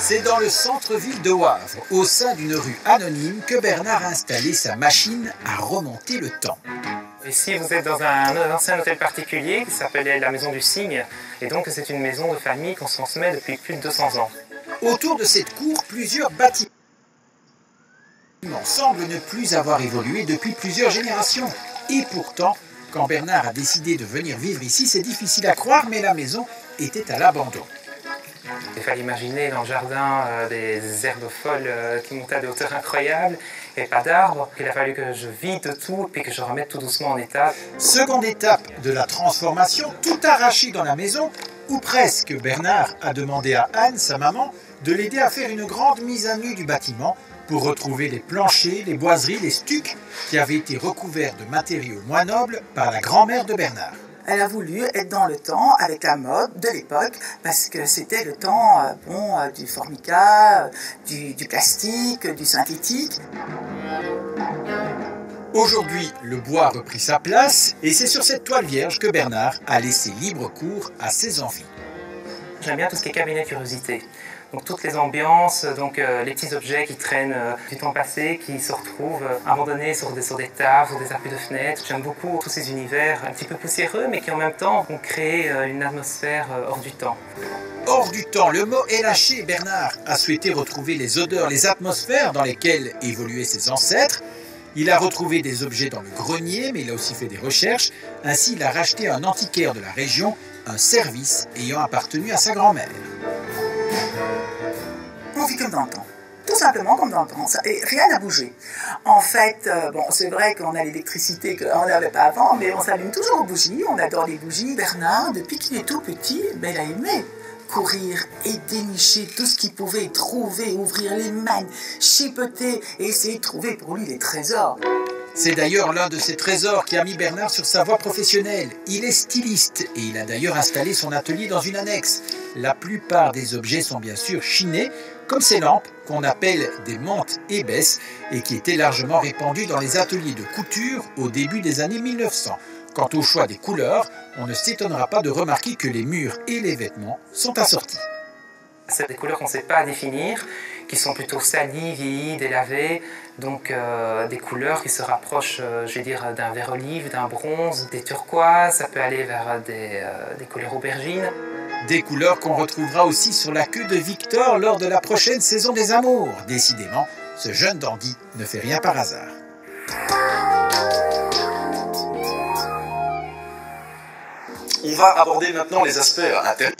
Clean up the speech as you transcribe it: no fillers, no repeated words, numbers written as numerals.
C'est dans le centre-ville de Wavre, au sein d'une rue anonyme, que Bernard a installé sa machine à remonter le temps. Ici, vous êtes dans un ancien hôtel particulier qui s'appelait la Maison du Cygne. Et donc, c'est une maison de famille qu'on se transmet depuis plus de 200 ans. Autour de cette cour, plusieurs bâtiments semblent ne plus avoir évolué depuis plusieurs générations. Et pourtant, quand Bernard a décidé de venir vivre ici, c'est difficile à croire, mais la maison était à l'abandon. Il fallait imaginer dans le jardin des herbes folles qui montaient à des hauteurs incroyables et pas d'arbres. Il a fallu que je vide tout et que je remette tout doucement en état. Seconde étape de la transformation, tout arraché dans la maison, ou presque. Bernard a demandé à Anne, sa maman, de l'aider à faire une grande mise à nu du bâtiment pour retrouver les planchers, les boiseries, les stucs qui avaient été recouverts de matériaux moins nobles par la grand-mère de Bernard. Elle a voulu être dans le temps avec la mode de l'époque parce que c'était le temps du formica, du plastique, du synthétique. Aujourd'hui, le bois a repris sa place et c'est sur cette toile vierge que Bernard a laissé libre cours à ses envies. J'aime bien tout ce qui est cabinet curiosité. Donc toutes les ambiances, donc les petits objets qui traînent du temps passé, qui se retrouvent abandonnés sur des tables, sur des appuis de fenêtres. J'aime beaucoup tous ces univers un petit peu poussiéreux, mais qui en même temps ont créé une atmosphère hors du temps. Hors du temps, le mot est lâché. Bernard a souhaité retrouver les odeurs, les atmosphères dans lesquelles évoluaient ses ancêtres. Il a retrouvé des objets dans le grenier, mais il a aussi fait des recherches. Ainsi, il a racheté un antiquaire de la région, un service ayant appartenu à sa grand-mère. On vit comme dans le temps. Tout simplement comme dans le temps. Et rien n'a bougé. En fait, bon, c'est vrai qu'on a l'électricité qu'on n'avait pas avant, mais on s'allume toujours aux bougies. On adore les bougies. Bernard, depuis qu'il est tout petit, il a aimé courir et dénicher tout ce qu'il pouvait trouver, ouvrir les mannes, chipoter et essayer de trouver pour lui les trésors. C'est d'ailleurs l'un de ces trésors qui a mis Bernard sur sa voie professionnelle. Il est styliste et il a d'ailleurs installé son atelier dans une annexe. La plupart des objets sont bien sûr chinés, comme ces lampes qu'on appelle des mantes ébaisses et qui étaient largement répandues dans les ateliers de couture au début des années 1900. Quant au choix des couleurs, on ne s'étonnera pas de remarquer que les murs et les vêtements sont assortis. C'est des couleurs qu'on ne sait pas définir, qui sont plutôt salies, vieillies, délavées, donc des couleurs qui se rapprochent, je vais dire, d'un vert olive, d'un bronze, des turquoises, ça peut aller vers des couleurs aubergines. Des couleurs qu'on retrouvera aussi sur la queue de Victor lors de la prochaine saison des Amours. Décidément, ce jeune dandy ne fait rien par hasard. On va aborder maintenant les aspects intérieurs.